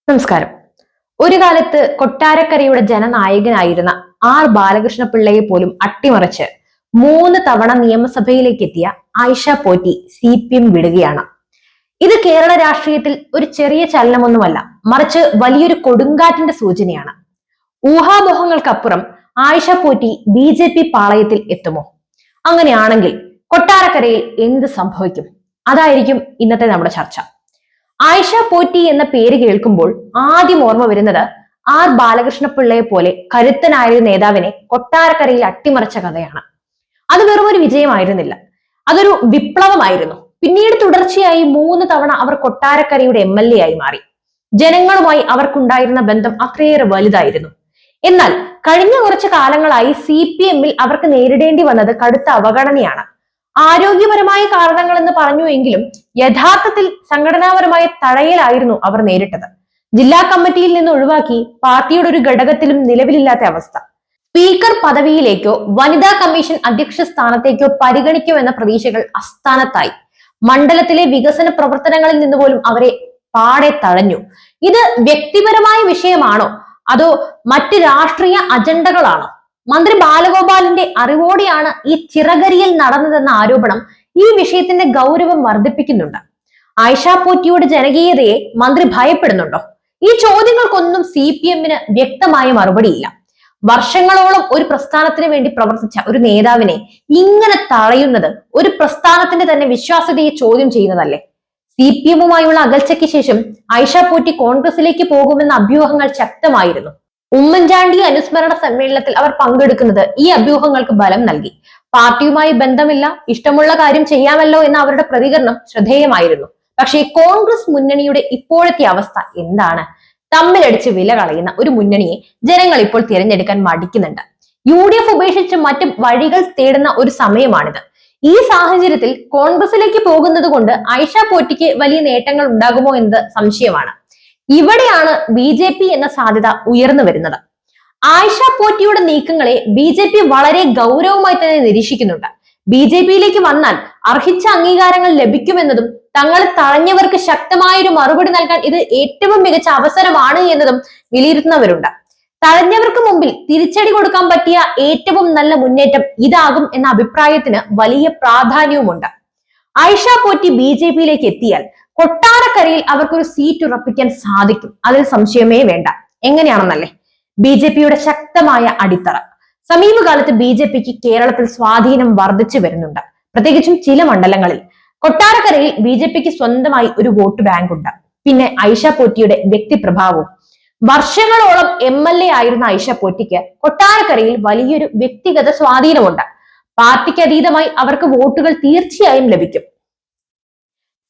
നമസ്കാരം. ഒരു കാലത്ത് കൊട്ടാരക്കരയുടെ ജനനായകനായിരുന്ന ആർ ബാലകൃഷ്ണപിള്ളയെ പോലും അട്ടിമറിച്ച് 3 തവണ നിയമസഭയിലേക്ക് എത്തിയ ആയിഷ പോറ്റി CPM വിടുകയാണ്. ഇത് കേരള രാഷ്ട്രീയത്തിൽ ഒരു ചെറിയ ചലനമൊന്നുമല്ല, മറിച്ച് വലിയൊരു കൊടുങ്കാറ്റിന്റെ സൂചനയാണ്. ഊഹാമോഹങ്ങൾക്കപ്പുറം ആയിഷ പോറ്റി BJP പാളയത്തിൽ എത്തുമോ? അങ്ങനെയാണെങ്കിൽ കൊട്ടാരക്കരയിൽ എന്ത് സംഭവിക്കും? അതായിരിക്കും ഇന്നത്തെ നമ്മുടെ ചർച്ച. ആയിഷ പോറ്റി എന്ന പേര് കേൾക്കുമ്പോൾ ആദ്യം ഓർമ്മ വരുന്നത് ആർ ബാലകൃഷ്ണപിള്ളയെ പോലെ കരുത്തനായ ഒരു നേതാവിനെ കൊട്ടാരക്കരയിൽ അട്ടിമറിച്ച കഥയാണ്. അത് വെറും ഒരു വിജയമായിരുന്നില്ല, അതൊരു വിപ്ലവമായിരുന്നു. പിന്നീട് തുടർച്ചയായി 3 തവണ അവർ കൊട്ടാരക്കരയുടെ MLA ആയി മാറി. ജനങ്ങളുമായി അവർക്കുണ്ടായിരുന്ന ബന്ധം അത്രയേറെ വലുതായിരുന്നു. എന്നാൽ കഴിഞ്ഞ കുറച്ചു കാലങ്ങളായി CPM-ൽ അവർക്ക് നേരിടേണ്ടി വന്നത് കടുത്ത അവഗണനയാണ്. ആരോഗ്യപരമായ കാരണങ്ങൾ എന്ന് പറഞ്ഞു എങ്കിലും യഥാർത്ഥത്തിൽ സംഘടനാപരമായ തഴയലായിരുന്നു അവർ നേരിട്ടത്. ജില്ലാ കമ്മിറ്റിയിൽ നിന്ന് ഒഴിവാക്കി പാർട്ടിയുടെ ഒരു ഘടകത്തിലും നിലവിലില്ലാത്ത അവസ്ഥ. സ്പീക്കർ പദവിയിലേക്കോ വനിതാ കമ്മീഷൻ അധ്യക്ഷ സ്ഥാനത്തേക്കോ പരിഗണിക്കുമെന്ന പ്രതീക്ഷകൾ അസ്ഥാനത്തായി. മണ്ഡലത്തിലെ വികസന പ്രവർത്തനങ്ങളിൽ നിന്ന് പോലും അവരെ പാടെ തഴഞ്ഞു. ഇത് വ്യക്തിപരമായ വിഷയമാണോ അതോ മറ്റ് രാഷ്ട്രീയ അജണ്ടകളാണോ? മന്ത്രി ബാലഗോപാലിന്റെ അറിവോടെയാണ് ഈ ചിറകരിയൽ നടന്നതെന്ന ആരോപണം ഈ വിഷയത്തിന്റെ ഗൗരവം വർദ്ധിപ്പിക്കുന്നുണ്ട്. ആയിഷ പോറ്റിയുടെ ജനകീയതയെ മന്ത്രി ഭയപ്പെടുന്നുണ്ടോ? ഈ ചോദ്യങ്ങൾക്കൊന്നും CPM-ന് വ്യക്തമായ മറുപടിയില്ല. വർഷങ്ങളോളം ഒരു പ്രസ്ഥാനത്തിന് വേണ്ടി പ്രവർത്തിച്ച ഒരു നേതാവിനെ ഇങ്ങനെ തടയുന്നത് ഒരു പ്രസ്ഥാനത്തിന്റെ തന്നെ വിശ്വാസ്യതയെ ചോദ്യം ചെയ്യുന്നതല്ലേ? CPM-വുമായുള്ള അകൽച്ചയ്ക്ക് ശേഷം ആയിഷ പോറ്റി കോൺഗ്രസിലേക്ക് പോകുമെന്ന അഭ്യൂഹങ്ങൾ ശക്തമായിരുന്നു. ഉമ്മൻചാണ്ടി അനുസ്മരണ സമ്മേളനത്തിൽ അവർ പങ്കെടുക്കുന്നത് ഈ അഭ്യൂഹങ്ങൾക്ക് ബലം നൽകി. പാർട്ടിയുമായി ബന്ധമില്ല, ഇഷ്ടമുള്ള കാര്യം ചെയ്യാമല്ലോ എന്ന അവരുടെ പ്രതികരണം ശ്രദ്ധേയമായിരുന്നു. പക്ഷേ കോൺഗ്രസ് മുന്നണിയുടെ ഇപ്പോഴത്തെ അവസ്ഥ എന്താണ്? തമ്മിലടിച്ച് വില കളയുന്ന ഒരു മുന്നണിയെ ജനങ്ങൾ ഇപ്പോൾ തിരഞ്ഞെടുക്കാൻ മടിക്കുന്നുണ്ട്. UDF ഉപേക്ഷിച്ച് മറ്റ് വഴികൾ തേടുന്ന ഒരു സമയമാണിത്. ഈ സാഹചര്യത്തിൽ കോൺഗ്രസിലേക്ക് പോകുന്നത് കൊണ്ട് ആയിഷ പോറ്റിക്ക് വലിയ നേട്ടങ്ങൾ ഉണ്ടാകുമോ എന്നത് സംശയമാണ്. ഇവിടെയാണ് BJP എന്ന സാധ്യത ഉയർന്നു വരുന്നത്. ആയിഷ പോറ്റിയുടെ നീക്കങ്ങളെ BJP വളരെ ഗൗരവമായി തന്നെ നിരീക്ഷിക്കുന്നുണ്ട്. BJP-യിലേക്ക് വന്നാൽ അർഹിച്ച അംഗീകാരങ്ങൾ ലഭിക്കുമെന്നതും തങ്ങളെ തഴഞ്ഞവർക്ക് ശക്തമായൊരു മറുപടി നൽകാൻ ഇത് ഏറ്റവും മികച്ച അവസരമാണ് എന്നതും വിലയിരുത്തുന്നവരുണ്ട്. തഴഞ്ഞവർക്ക് മുമ്പിൽ തിരിച്ചടി കൊടുക്കാൻ പറ്റിയ ഏറ്റവും നല്ല മുന്നേറ്റം ഇതാകും എന്ന അഭിപ്രായത്തിന് വലിയ പ്രാധാന്യവുമുണ്ട്. ആയിഷ പോറ്റി BJP-യിലേക്ക് എത്തിയാൽ കൊട്ടാരക്കരയിൽ അവർക്കൊരു സീറ്റ് ഉറപ്പിക്കാൻ സാധിക്കും, അതിൽ സംശയമേ വേണ്ട. എങ്ങനെയാണെന്നല്ലേ? BJP-യുടെ ശക്തമായ അടിത്തറ. സമീപകാലത്ത് BJP-ക്ക് കേരളത്തിൽ സ്വാധീനം വർദ്ധിച്ചു വരുന്നുണ്ട്, പ്രത്യേകിച്ചും ചില മണ്ഡലങ്ങളിൽ. കൊട്ടാരക്കരയിൽ BJP-ക്ക് സ്വന്തമായി ഒരു വോട്ട് ബാങ്ക് ഉണ്ട്. പിന്നെ ആയിഷ പോറ്റിയുടെ വ്യക്തിപ്രഭാവവും. വർഷങ്ങളോളം MLA ആയിരുന്ന ആയിഷ പോറ്റിക്ക് കൊട്ടാരക്കരയിൽ വലിയൊരു വ്യക്തിഗത സ്വാധീനമുണ്ട്. പാർട്ടിക്ക് അതീതമായി അവർക്ക് വോട്ടുകൾ തീർച്ചയായും ലഭിക്കും.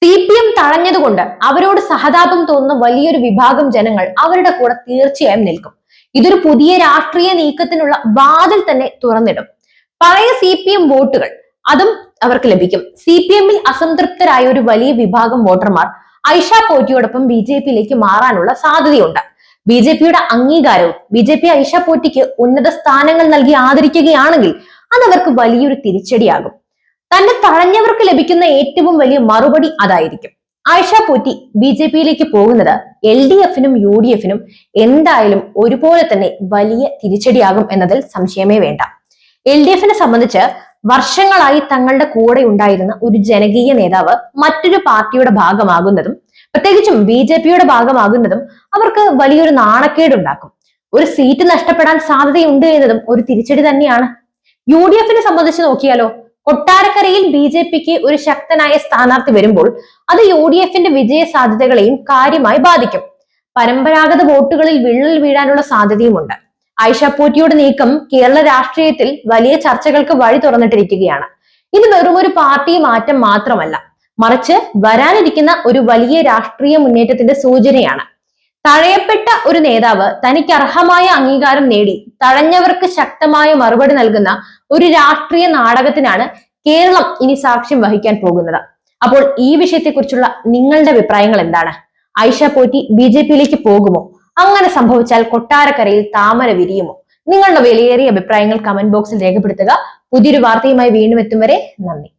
CPM തഴഞ്ഞതുകൊണ്ട് അവരോട് സഹതാപം തോന്നുന്ന വലിയൊരു വിഭാഗം ജനങ്ങൾ അവരുടെ കൂടെ തീർച്ചയായും നിൽക്കും. ഇതൊരു പുതിയ രാഷ്ട്രീയ നീക്കത്തിനുള്ള വാതിൽ തന്നെ തുറന്നിടും. പഴയ CPM വോട്ടുകൾ അതും അവർക്ക് ലഭിക്കും. CPM-ൽ അസംതൃപ്തരായ ഒരു വലിയ വിഭാഗം വോട്ടർമാർ ആയിഷ പോറ്റിയോടൊപ്പം BJP-യിലേക്ക് മാറാനുള്ള സാധ്യതയുണ്ട്. BJP-യുടെ അംഗീകാരവും BJP ആയിഷ പോറ്റിക്ക് ഉന്നത സ്ഥാനങ്ങൾ നൽകി ആദരിക്കുകയാണെങ്കിൽ അതവർക്ക് വലിയൊരു തിരിച്ചടിയാകും. തന്നെ തഴഞ്ഞവർക്ക് ലഭിക്കുന്ന ഏറ്റവും വലിയ മറുപടി അതായിരിക്കും. ആയിഷ പോറ്റി BJP-യിലേക്ക് പോകുന്നത് LDF-നും UDF-നും എന്തായാലും ഒരുപോലെ തന്നെ വലിയ തിരിച്ചടിയാകും എന്നതിൽ സംശയമേ വേണ്ട. LDF-നെ സംബന്ധിച്ച് വർഷങ്ങളായി തങ്ങളുടെ കൂടെ ഉണ്ടായിരുന്ന ഒരു ജനകീയ നേതാവ് മറ്റൊരു പാർട്ടിയുടെ ഭാഗമാകുന്നതും പ്രത്യേകിച്ചും BJP-യുടെ ഭാഗമാകുന്നതും അവർക്ക് വലിയൊരു നാണക്കേടുണ്ടാക്കും. ഒരു സീറ്റ് നഷ്ടപ്പെടാൻ സാധ്യതയുണ്ട് എന്നതും ഒരു തിരിച്ചടി തന്നെയാണ്. UDF-നെ സംബന്ധിച്ച് നോക്കിയാലോ, കൊട്ടാരക്കരയിൽ BJP-ക്ക് ഒരു ശക്തനായ സ്ഥാനാർത്ഥി വരുമ്പോൾ അത് UDF-ന്റെ വിജയ സാധ്യതകളെയും കാര്യമായി ബാധിക്കും. പരമ്പരാഗത വോട്ടുകളിൽ വിള്ളൽ വീഴാനുള്ള സാധ്യതയുമുണ്ട്. ആയിഷ പോറ്റിയുടെ നീക്കം കേരള രാഷ്ട്രീയത്തിൽ വലിയ ചർച്ചകൾക്ക് വഴി തുറന്നിട്ടിരിക്കുകയാണ്. ഇത് വെറും ഒരു പാർട്ടി മാറ്റം മാത്രമല്ല, മറിച്ച് വരാനിരിക്കുന്ന ഒരു വലിയ രാഷ്ട്രീയ മുന്നേറ്റത്തിന്റെ സൂചനയാണ്. തഴയപ്പെട്ട ഒരു നേതാവ് തനിക്ക് അർഹമായ അംഗീകാരം നേടി തഴഞ്ഞവർക്ക് ശക്തമായ മറുപടി നൽകുന്ന ഒരു രാഷ്ട്രീയ നാടകത്തിനാണ് കേരളം ഇനി സാക്ഷ്യം വഹിക്കാൻ പോകുന്നത്. അപ്പോൾ ഈ വിഷയത്തെക്കുറിച്ചുള്ള നിങ്ങളുടെ അഭിപ്രായങ്ങൾ എന്താണ്? ആയിഷ പോറ്റി BJP-യിലേക്ക് പോകുമോ? അങ്ങനെ സംഭവിച്ചാൽ കൊട്ടാരക്കരയിൽ താമര വിരിയുമോ? നിങ്ങളുടെ വിലയേറിയ അഭിപ്രായങ്ങൾ കമന്റ് ബോക്സിൽ രേഖപ്പെടുത്തുക. പുതിയൊരു വാർത്തയുമായി വീണ്ടും എത്തും വരെ നന്ദി.